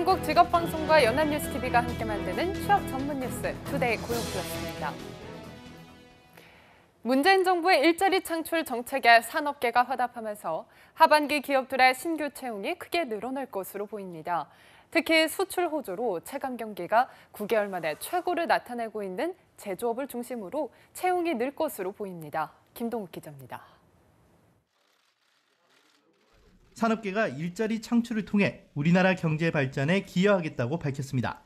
한국직업방송과 연합뉴스TV가 함께 만드는 취업 전문 뉴스 투데이 고용플러스입니다. 문재인 정부의 일자리 창출 정책에 산업계가 화답하면서 하반기 기업들의 신규 채용이 크게 늘어날 것으로 보입니다. 특히 수출 호조로 체감 경기가 9개월 만에 최고를 나타내고 있는 제조업을 중심으로 채용이 늘 것으로 보입니다. 김동욱 기자입니다. 산업계가 일자리 창출을 통해 우리나라 경제 발전에 기여하겠다고 밝혔습니다.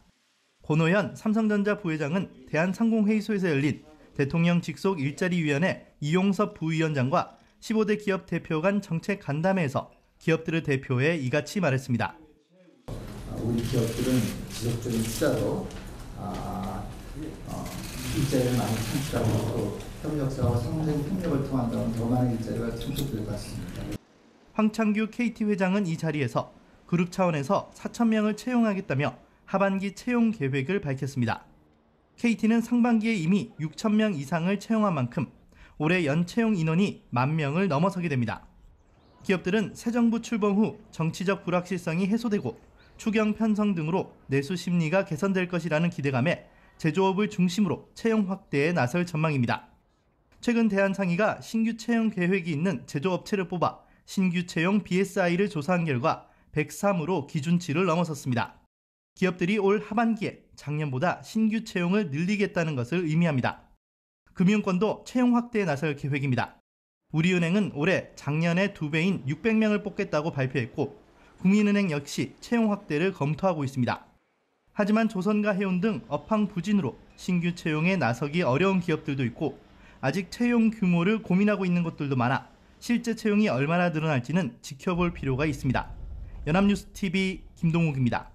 권오현 삼성전자 부회장은 대한상공회의소에서 열린 대통령 직속 일자리위원회 이용섭 부위원장과 15대 기업 대표 간 정책 간담회에서 기업들을 대표해 이같이 말했습니다. 우리 기업들은 지속적인 투자로 일자리를 많이 창출하고 또 협력사와 상생 협력을 통한다면 더 많은 일자리가 창출될 것 같습니다. 황창규 KT 회장은 이 자리에서 그룹 차원에서 4,000명을 채용하겠다며 하반기 채용 계획을 밝혔습니다. KT는 상반기에 이미 6,000명 이상을 채용한 만큼 올해 연채용 인원이 10,000명을 넘어서게 됩니다. 기업들은 새 정부 출범 후 정치적 불확실성이 해소되고 추경 편성 등으로 내수 심리가 개선될 것이라는 기대감에 제조업을 중심으로 채용 확대에 나설 전망입니다. 최근 대한상의가 신규 채용 계획이 있는 제조업체를 뽑아 신규 채용 BSI를 조사한 결과 103으로 기준치를 넘어섰습니다. 기업들이 올 하반기에 작년보다 신규 채용을 늘리겠다는 것을 의미합니다. 금융권도 채용 확대에 나설 계획입니다. 우리은행은 올해 작년의 2배인 600명을 뽑겠다고 발표했고 국민은행 역시 채용 확대를 검토하고 있습니다. 하지만 조선과 해운 등 업황 부진으로 신규 채용에 나서기 어려운 기업들도 있고 아직 채용 규모를 고민하고 있는 곳들도 많아 실제 채용이 얼마나 늘어날지는 지켜볼 필요가 있습니다. 연합뉴스TV 김동욱입니다.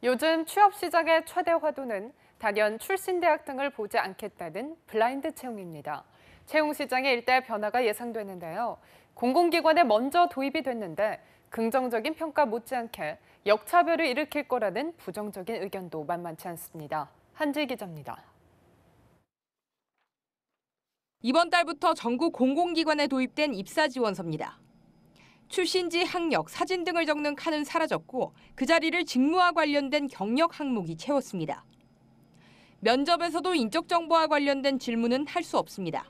요즘 취업 시장의 최대 화두는 단연 출신 대학 등을 보지 않겠다는 블라인드 채용입니다. 채용 시장에 일대 변화가 예상되는데요. 공공기관에 먼저 도입이 됐는데 긍정적인 평가 못지않게 역차별을 일으킬 거라는 부정적인 의견도 만만치 않습니다. 한지 기자입니다. 이번 달부터 전국 공공기관에 도입된 입사지원서입니다. 출신지, 학력, 사진 등을 적는 칸은 사라졌고 그 자리를 직무와 관련된 경력 항목이 채웠습니다. 면접에서도 인적 정보와 관련된 질문은 할 수 없습니다.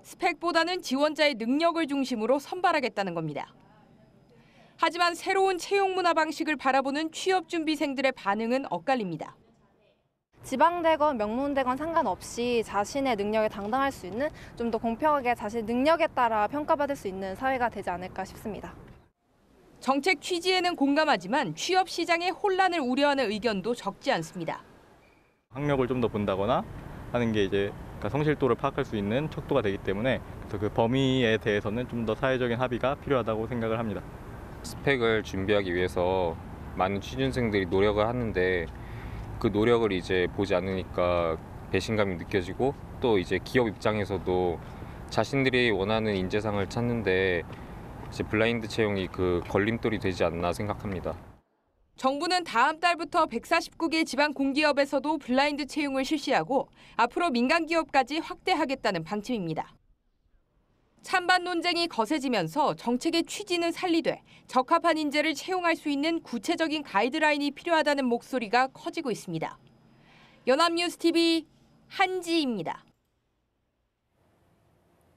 스펙보다는 지원자의 능력을 중심으로 선발하겠다는 겁니다. 하지만 새로운 채용 문화 방식을 바라보는 취업준비생들의 반응은 엇갈립니다. 지방대건 명문대건 상관없이 자신의 능력에 당당할 수 있는 좀 더 공평하게 자신의 능력에 따라 평가받을 수 있는 사회가 되지 않을까 싶습니다. 정책 취지에는 공감하지만 취업 시장의 혼란을 우려하는 의견도 적지 않습니다. 학력을 좀 더 본다거나 하는 게 이제 성실도를 파악할 수 있는 척도가 되기 때문에 그래서 그 범위에 대해서는 좀 더 사회적인 합의가 필요하다고 생각을 합니다. 스펙을 준비하기 위해서 많은 취준생들이 노력을 하는데 그 노력을 이제 보지 않으니까 배신감이 느껴지고 또 이제 기업 입장에서도 자신들이 원하는 인재상을 찾는데 이제 블라인드 채용이 그 걸림돌이 되지 않나 생각합니다. 정부는 다음 달부터 149개 지방 공기업에서도 블라인드 채용을 실시하고 앞으로 민간 기업까지 확대하겠다는 방침입니다. 찬반 논쟁이 거세지면서 정책의 취지는 살리되 적합한 인재를 채용할 수 있는 구체적인 가이드라인이 필요하다는 목소리가 커지고 있습니다. 연합뉴스TV 한지입니다.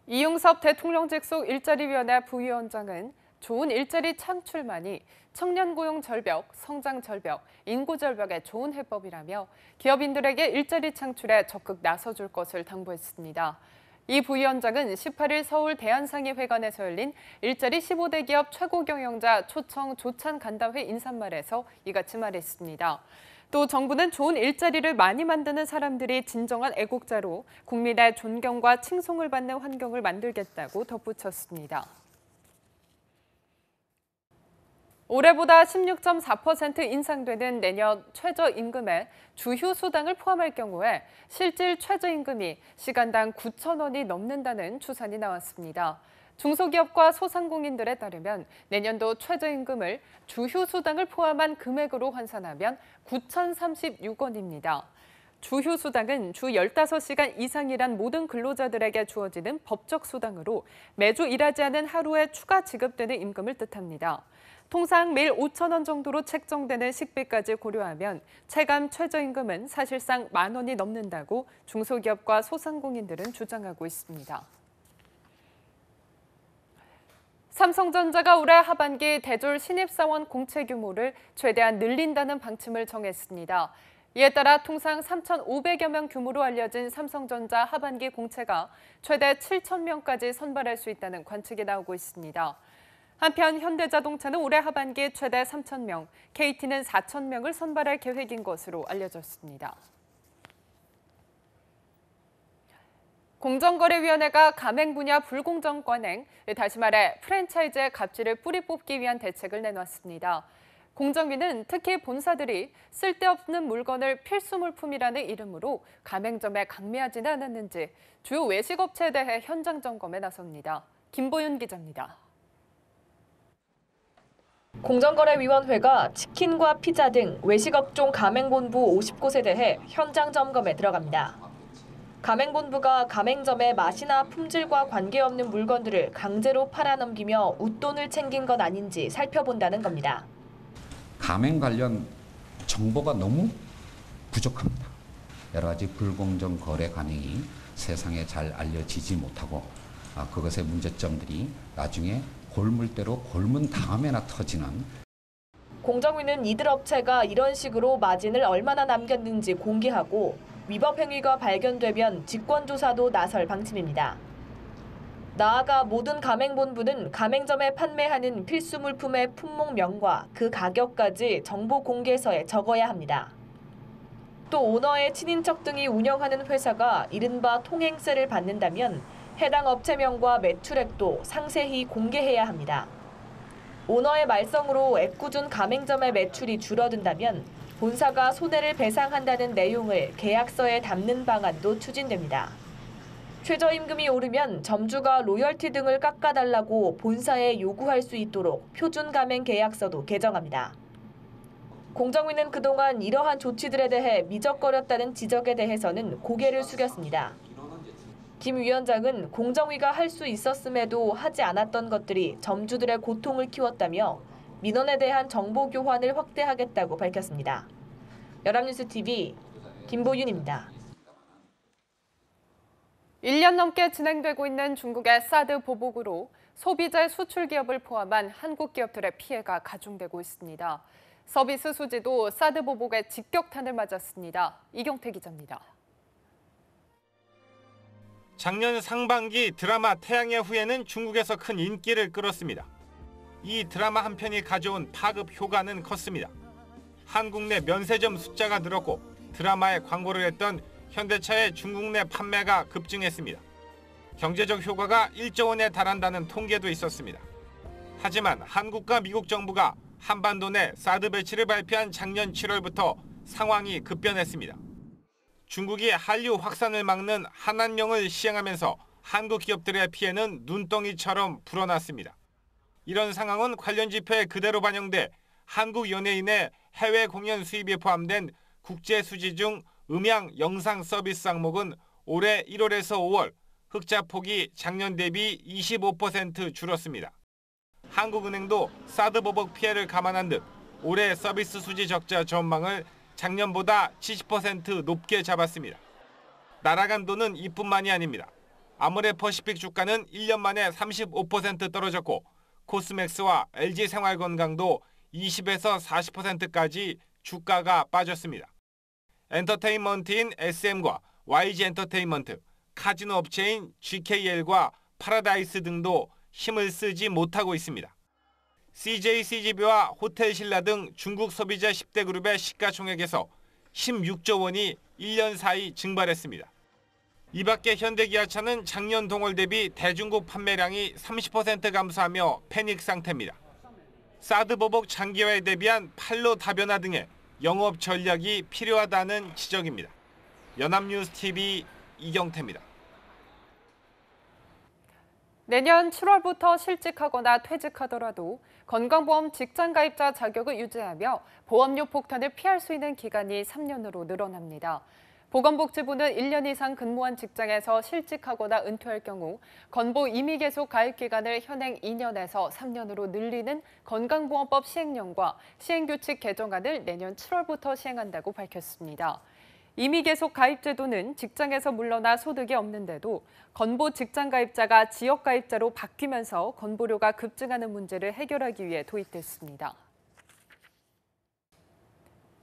이용섭 대통령 직속 일자리위원회 부위원장은 좋은 일자리 창출만이 청년 고용 절벽, 성장 절벽, 인구 절벽에 좋은 해법이라며 기업인들에게 일자리 창출에 적극 나서줄 것을 당부했습니다. 이 부위원장은 18일 서울 대한상의회관에서 열린 일자리 15대 기업 최고 경영자 초청 조찬 간담회 인사말에서 이같이 말했습니다. 또 정부는 좋은 일자리를 많이 만드는 사람들이 진정한 애국자로 국민의 존경과 칭송을 받는 환경을 만들겠다고 덧붙였습니다. 올해보다 16.4% 인상되는 내년 최저임금에 주휴수당을 포함할 경우에 실질 최저임금이 시간당 9,000원이 넘는다는 추산이 나왔습니다. 중소기업과 소상공인들에 따르면 내년도 최저임금을 주휴수당을 포함한 금액으로 환산하면 9,036원입니다. 주휴수당은 주 15시간 이상 일한 모든 근로자들에게 주어지는 법적 수당으로 매주 일하지 않은 하루에 추가 지급되는 임금을 뜻합니다. 통상 매일 5천 원 정도로 책정되는 식비까지 고려하면 체감 최저임금은 사실상 10,000원이 넘는다고 중소기업과 소상공인들은 주장하고 있습니다. 삼성전자가 올해 하반기 대졸 신입사원 공채 규모를 최대한 늘린다는 방침을 정했습니다. 이에 따라 통상 3,500여 명 규모로 알려진 삼성전자 하반기 공채가 최대 7,000명까지 선발할 수 있다는 관측이 나오고 있습니다. 한편 현대자동차는 올해 하반기 최대 3,000명, KT는 4,000명을 선발할 계획인 것으로 알려졌습니다. 공정거래위원회가 가맹 분야 불공정 관행, 다시 말해 프랜차이즈의 갑질을 뿌리 뽑기 위한 대책을 내놨습니다. 공정위는 특히 본사들이 쓸데없는 물건을 필수 물품이라는 이름으로 가맹점에 강매하지는 않았는지 주요 외식업체에 대해 현장 점검에 나섭니다. 김보윤 기자입니다. 공정거래위원회가 치킨과 피자 등 외식업종 가맹본부 50곳에 대해 현장 점검에 들어갑니다. 가맹본부가 가맹점의 맛이나 품질과 관계없는 물건들을 강제로 팔아넘기며 웃돈을 챙긴 것 아닌지 살펴본다는 겁니다. 가맹 관련 정보가 너무 부족합니다. 여러 가지 불공정 거래 관행이 세상에 잘 알려지지 못하고 그것의 문제점들이 나중에 골물대로 골문 다음에나 터지는. 공정위는 이들 업체가 이런 식으로 마진을 얼마나 남겼는지 공개하고 위법 행위가 발견되면 직권조사도 나설 방침입니다. 나아가 모든 가맹본부는 가맹점에 판매하는 필수 물품의 품목명과 그 가격까지 정보 공개서에 적어야 합니다. 또 오너의 친인척 등이 운영하는 회사가 이른바 통행세를 받는다면 해당 업체명과 매출액도 상세히 공개해야 합니다. 오너의 말썽으로 애꿎은 가맹점의 매출이 줄어든다면 본사가 손해를 배상한다는 내용을 계약서에 담는 방안도 추진됩니다. 최저임금이 오르면 점주가 로열티 등을 깎아달라고 본사에 요구할 수 있도록 표준 가맹 계약서도 개정합니다. 공정위는 그동안 이러한 조치들에 대해 미적거렸다는 지적에 대해서는 고개를 숙였습니다. 김 위원장은 공정위가 할 수 있었음에도 하지 않았던 것들이 점주들의 고통을 키웠다며 민원에 대한 정보 교환을 확대하겠다고 밝혔습니다. 연합뉴스TV 김보윤입니다. 1년 넘게 진행되고 있는 중국의 사드 보복으로 소비재 수출 기업을 포함한 한국 기업들의 피해가 가중되고 있습니다. 서비스 수지도 사드 보복의 직격탄을 맞았습니다. 이경태 기자입니다. 작년 상반기 드라마 태양의 후예는 중국에서 큰 인기를 끌었습니다. 이 드라마 한 편이 가져온 파급 효과는 컸습니다. 한국 내 면세점 숫자가 늘었고 드라마에 광고를 했던 현대차의 중국 내 판매가 급증했습니다. 경제적 효과가 1조 원에 달한다는 통계도 있었습니다. 하지만 한국과 미국 정부가 한반도 내 사드 배치를 발표한 작년 7월부터 상황이 급변했습니다. 중국이 한류 확산을 막는 한한령을 시행하면서 한국 기업들의 피해는 눈덩이처럼 불어났습니다. 이런 상황은 관련 지표에 그대로 반영돼 한국 연예인의 해외 공연 수입이 포함된 국제 수지 중 음향 영상 서비스 항목은 올해 1월에서 5월 흑자 폭이 작년 대비 25% 줄었습니다. 한국은행도 사드 보복 피해를 감안한 듯 올해 서비스 수지 적자 전망을 작년보다 70% 높게 잡았습니다. 날아간 돈은 이뿐만이 아닙니다. 아모레퍼시픽 주가는 1년 만에 35% 떨어졌고 코스맥스와 LG생활건강도 20에서 40%까지 주가가 빠졌습니다. 엔터테인먼트인 SM과 YG엔터테인먼트, 카지노 업체인 GKL과 파라다이스 등도 힘을 쓰지 못하고 있습니다. CJCGV와 호텔신라 등 중국 소비자 10대 그룹의 시가총액에서 16조 원이 1년 사이 증발했습니다. 이 밖에 현대기아차는 작년 동월 대비 대중국 판매량이 30% 감소하며 패닉 상태입니다. 사드 보복 장기화에 대비한 판로 다변화 등의 영업 전략이 필요하다는 지적입니다. 연합뉴스TV 이경태입니다. 내년 7월부터 실직하거나 퇴직하더라도 건강보험 직장가입자 자격을 유지하며 보험료 폭탄을 피할 수 있는 기간이 3년으로 늘어납니다. 보건복지부는 1년 이상 근무한 직장에서 실직하거나 은퇴할 경우 건보 임의 계속 가입 기간을 현행 2년에서 3년으로 늘리는 건강보험법 시행령과 시행규칙 개정안을 내년 7월부터 시행한다고 밝혔습니다. 임의 계속 가입 제도는 직장에서 물러나 소득이 없는데도 건보 직장 가입자가 지역 가입자로 바뀌면서 건보료가 급증하는 문제를 해결하기 위해 도입됐습니다.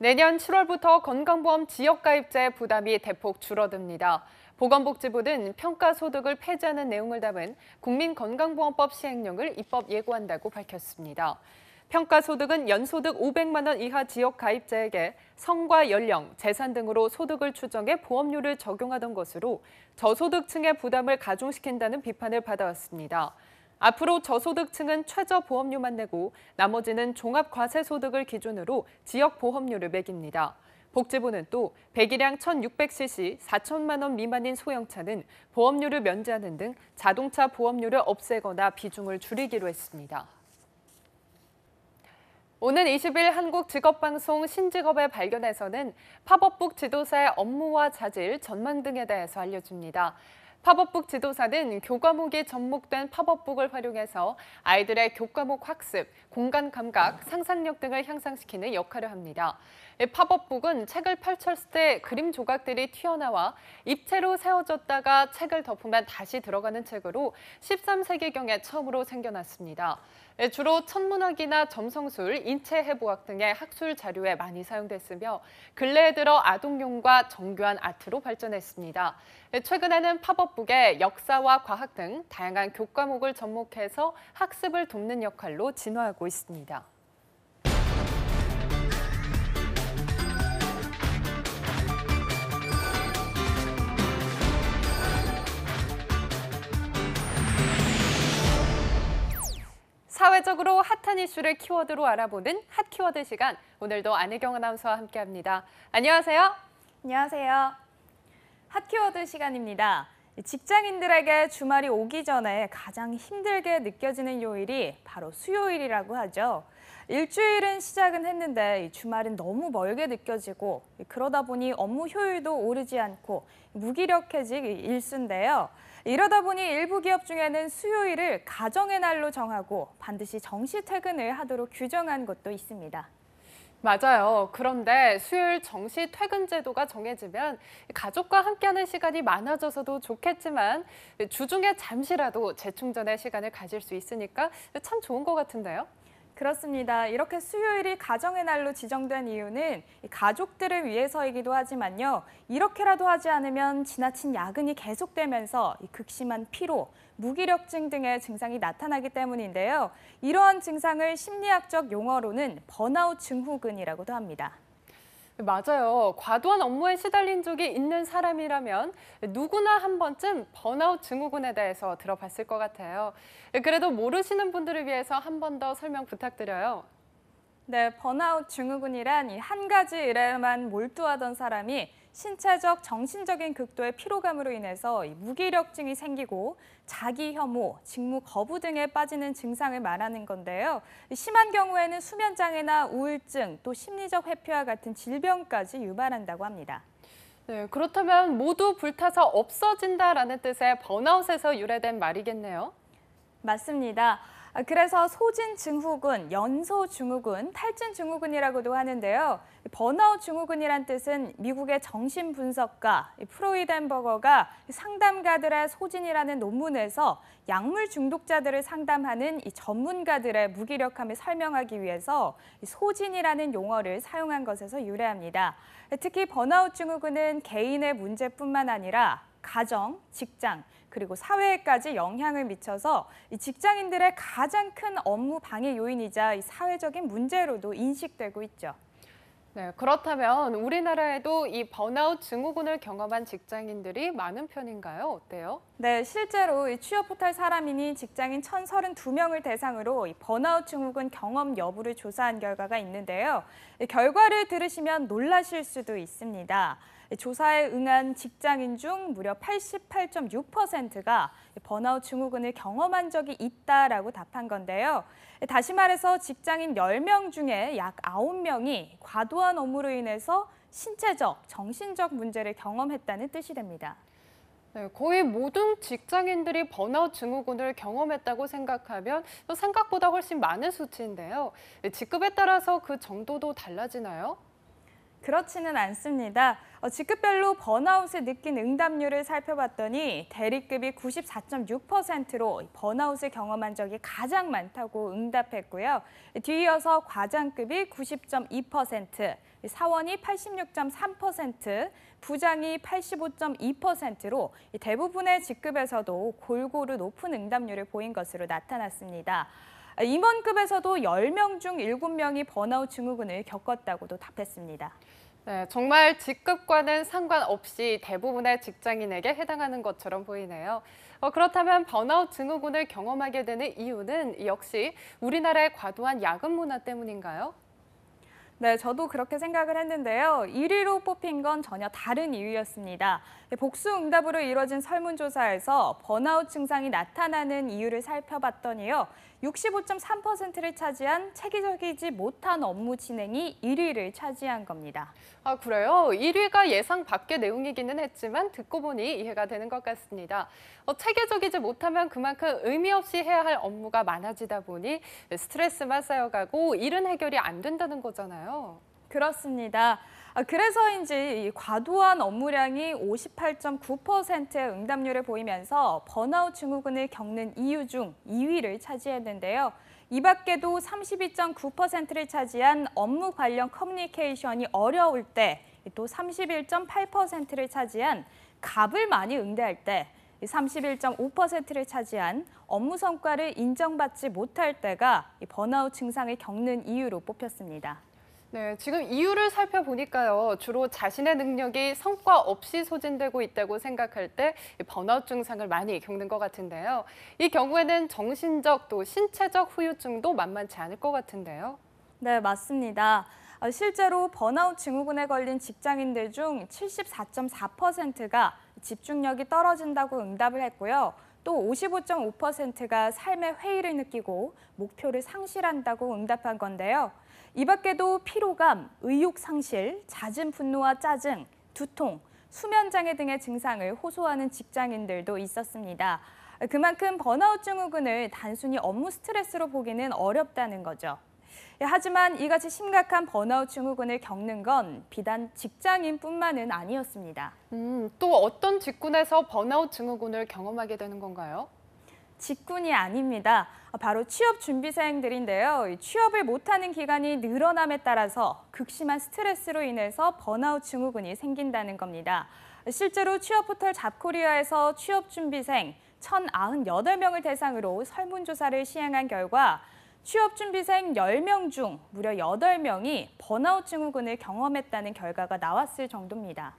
내년 7월부터 건강보험 지역가입자의 부담이 대폭 줄어듭니다. 보건복지부는 평가소득을 폐지하는 내용을 담은 국민건강보험법 시행령을 입법 예고한다고 밝혔습니다. 평가소득은 연소득 500만 원 이하 지역가입자에게 성과 연령, 재산 등으로 소득을 추정해 보험료를 적용하던 것으로 저소득층의 부담을 가중시킨다는 비판을 받아왔습니다. 앞으로 저소득층은 최저보험료만 내고 나머지는 종합과세소득을 기준으로 지역보험료를 매깁니다. 복지부는 또 배기량 1,600cc 4천만 원 미만인 소형차는 보험료를 면제하는 등 자동차 보험료를 없애거나 비중을 줄이기로 했습니다. 오는 20일 한국직업방송 신직업의 발견에서는 팝업북 지도사의 업무와 자질, 전망 등에 대해서 알려줍니다. 팝업북 지도사는 교과목이 접목된 팝업북을 활용해서 아이들의 교과목 학습, 공간 감각, 상상력 등을 향상시키는 역할을 합니다. 팝업북은 책을 펼쳤을 때 그림 조각들이 튀어나와 입체로 세워졌다가 책을 덮으면 다시 들어가는 책으로 13세기경에 처음으로 생겨났습니다. 주로 천문학이나 점성술, 인체해부학 등의 학술 자료에 많이 사용됐으며 근래에 들어 아동용과 정교한 아트로 발전했습니다. 최근에는 팝업북에 역사와 과학 등 다양한 교과목을 접목해서 학습을 돕는 역할로 진화하고 있습니다. 사회적으로 핫한 이슈를 키워드로 알아보는 핫키워드 시간, 오늘도 안혜경 아나운서와 함께합니다. 안녕하세요. 안녕하세요. 핫키워드 시간입니다. 직장인들에게 주말이 오기 전에 가장 힘들게 느껴지는 요일이 바로 수요일이라고 하죠. 일주일은 시작은 했는데 주말은 너무 멀게 느껴지고 그러다 보니 업무 효율도 오르지 않고 무기력해질 일수인데요. 이러다 보니 일부 기업 중에는 수요일을 가정의 날로 정하고 반드시 정시 퇴근을 하도록 규정한 곳도 있습니다. 맞아요. 그런데 수요일 정시 퇴근 제도가 정해지면 가족과 함께하는 시간이 많아져서도 좋겠지만 주중에 잠시라도 재충전의 시간을 가질 수 있으니까 참 좋은 것 같은데요. 그렇습니다. 이렇게 수요일이 가정의 날로 지정된 이유는 가족들을 위해서이기도 하지만요. 이렇게라도 하지 않으면 지나친 야근이 계속되면서 극심한 피로, 무기력증 등의 증상이 나타나기 때문인데요. 이러한 증상을 심리학적 용어로는 번아웃 증후군이라고도 합니다. 맞아요. 과도한 업무에 시달린 적이 있는 사람이라면 누구나 한 번쯤 번아웃 증후군에 대해서 들어봤을 것 같아요. 그래도 모르시는 분들을 위해서 한 번 더 설명 부탁드려요. 네, 번아웃 증후군이란 한 가지 일에만 몰두하던 사람이 신체적, 정신적인 극도의 피로감으로 인해서 무기력증이 생기고 자기 혐오, 직무 거부 등에 빠지는 증상을 말하는 건데요. 심한 경우에는 수면장애나 우울증, 또 심리적 회피와 같은 질병까지 유발한다고 합니다. 네, 그렇다면 모두 불타서 없어진다라는 뜻의 번아웃에서 유래된 말이겠네요. 맞습니다. 그래서 소진 증후군, 연소 증후군, 탈진 증후군이라고도 하는데요. 번아웃 증후군이란 뜻은 미국의 정신분석가 프로이덴버거가 상담가들의 소진이라는 논문에서 약물 중독자들을 상담하는 이 전문가들의 무기력함을 설명하기 위해서 소진이라는 용어를 사용한 것에서 유래합니다. 특히 번아웃 증후군은 개인의 문제뿐만 아니라 가정, 직장, 그리고 사회에까지 영향을 미쳐서 이 직장인들의 가장 큰 업무 방해 요인이자 이 사회적인 문제로도 인식되고 있죠. 네, 그렇다면 우리나라에도 이 번아웃 증후군을 경험한 직장인들이 많은 편인가요? 어때요? 네, 실제로 이 취업 포털 사람인이 직장인 1,032명을 대상으로 이 번아웃 증후군 경험 여부를 조사한 결과가 있는데요. 이 결과를 들으시면 놀라실 수도 있습니다. 조사에 응한 직장인 중 무려 88.6%가 번아웃 증후군을 경험한 적이 있다라고 답한 건데요. 다시 말해서 직장인 10명 중에 약 9명이 과도한 업무로 인해서 신체적, 정신적 문제를 경험했다는 뜻이 됩니다. 네, 거의 모든 직장인들이 번아웃 증후군을 경험했다고 생각하면 또 생각보다 훨씬 많은 수치인데요. 직급에 따라서 그 정도도 달라지나요? 그렇지는 않습니다. 직급별로 번아웃을 느낀 응답률을 살펴봤더니 대리급이 94.6%로 번아웃을 경험한 적이 가장 많다고 응답했고요. 뒤이어서 과장급이 90.2%, 사원이 86.3%, 부장이 85.2%로 대부분의 직급에서도 골고루 높은 응답률을 보인 것으로 나타났습니다. 임원급에서도 10명 중 7명이 번아웃 증후군을 겪었다고도 답했습니다. 네, 정말 직급과는 상관없이 대부분의 직장인에게 해당하는 것처럼 보이네요. 그렇다면 번아웃 증후군을 경험하게 되는 이유는 역시 우리나라의 과도한 야근 문화 때문인가요? 네, 저도 그렇게 생각을 했는데요. 1위로 뽑힌 건 전혀 다른 이유였습니다. 복수 응답으로 이루어진 설문조사에서 번아웃 증상이 나타나는 이유를 살펴봤더니요. 65.3%를 차지한 체계적이지 못한 업무 진행이 1위를 차지한 겁니다. 아, 그래요? 1위가 예상 밖의 내용이기는 했지만 듣고 보니 이해가 되는 것 같습니다. 체계적이지 못하면 그만큼 의미 없이 해야 할 업무가 많아지다 보니 스트레스만 쌓여가고 일은 해결이 안 된다는 거잖아요. 그렇습니다. 그래서인지 과도한 업무량이 58.9%의 응답률을 보이면서 번아웃 증후군을 겪는 이유 중 2위를 차지했는데요. 이 밖에도 32.9%를 차지한 업무 관련 커뮤니케이션이 어려울 때, 또 31.8%를 차지한 갑을 많이 응대할 때, 31.5%를 차지한 업무 성과를 인정받지 못할 때가 번아웃 증상을 겪는 이유로 뽑혔습니다. 네, 지금 이유를 살펴보니까요. 주로 자신의 능력이 성과 없이 소진되고 있다고 생각할 때 번아웃 증상을 많이 겪는 것 같은데요. 이 경우에는 정신적 또 신체적 후유증도 만만치 않을 것 같은데요. 네, 맞습니다. 실제로 번아웃 증후군에 걸린 직장인들 중 74.4%가 집중력이 떨어진다고 응답을 했고요. 또 55.5%가 삶의 회의를 느끼고 목표를 상실한다고 응답한 건데요. 이 밖에도 피로감, 의욕 상실, 잦은 분노와 짜증, 두통, 수면 장애 등의 증상을 호소하는 직장인들도 있었습니다. 그만큼 번아웃 증후군을 단순히 업무 스트레스로 보기는 어렵다는 거죠. 하지만 이같이 심각한 번아웃 증후군을 겪는 건 비단 직장인뿐만은 아니었습니다. 또 어떤 직군에서 번아웃 증후군을 경험하게 되는 건가요? 직군이 아닙니다. 바로 취업 준비생들인데요. 취업을 못하는 기간이 늘어남에 따라서 극심한 스트레스로 인해서 번아웃 증후군이 생긴다는 겁니다. 실제로 취업 포털 잡코리아에서 취업 준비생 1,098명을 대상으로 설문조사를 시행한 결과 취업 준비생 10명 중 무려 8명이 번아웃 증후군을 경험했다는 결과가 나왔을 정도입니다.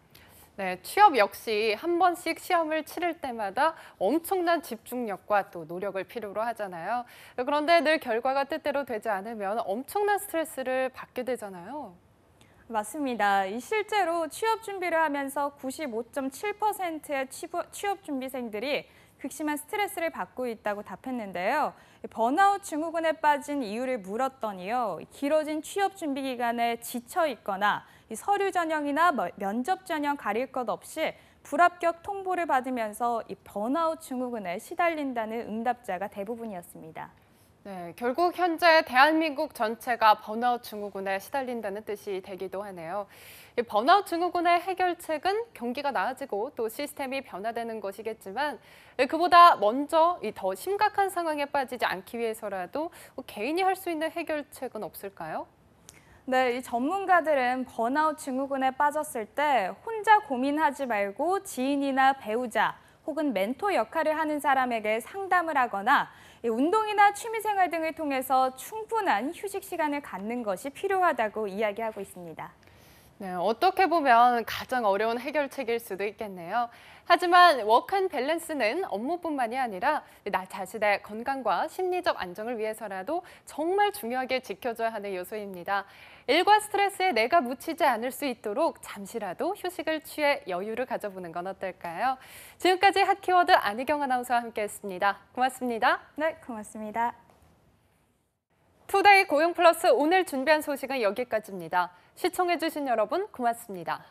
네, 취업 역시 한 번씩 시험을 치를 때마다 엄청난 집중력과 또 노력을 필요로 하잖아요. 그런데 늘 결과가 뜻대로 되지 않으면 엄청난 스트레스를 받게 되잖아요. 맞습니다. 실제로 취업 준비를 하면서 95.7%의 취업 준비생들이 극심한 스트레스를 받고 있다고 답했는데요. 번아웃 증후군에 빠진 이유를 물었더니요. 길어진 취업 준비 기간에 지쳐 있거나 서류 전형이나 면접 전형 가릴 것 없이 불합격 통보를 받으면서 이 번아웃 증후군에 시달린다는 응답자가 대부분이었습니다. 네, 결국 현재 대한민국 전체가 번아웃 증후군에 시달린다는 뜻이 되기도 하네요. 이 번아웃 증후군의 해결책은 경기가 나아지고 또 시스템이 변화되는 것이겠지만 그보다 먼저 이 더 심각한 상황에 빠지지 않기 위해서라도 개인이 할 수 있는 해결책은 없을까요? 네, 이 전문가들은 번아웃 증후군에 빠졌을 때 혼자 고민하지 말고 지인이나 배우자 혹은 멘토 역할을 하는 사람에게 상담을 하거나 운동이나 취미생활 등을 통해서 충분한 휴식 시간을 갖는 것이 필요하다고 이야기하고 있습니다. 네, 어떻게 보면 가장 어려운 해결책일 수도 있겠네요. 하지만 워크앤밸런스는 업무뿐만이 아니라 나 자신의 건강과 심리적 안정을 위해서라도 정말 중요하게 지켜줘야 하는 요소입니다. 일과 스트레스에 내가 묻히지 않을 수 있도록 잠시라도 휴식을 취해 여유를 가져보는 건 어떨까요? 지금까지 핫키워드 안희경 아나운서와 함께했습니다. 고맙습니다. 네, 고맙습니다. 투데이 고용 플러스 오늘 준비한 소식은 여기까지입니다. 시청해주신 여러분 고맙습니다.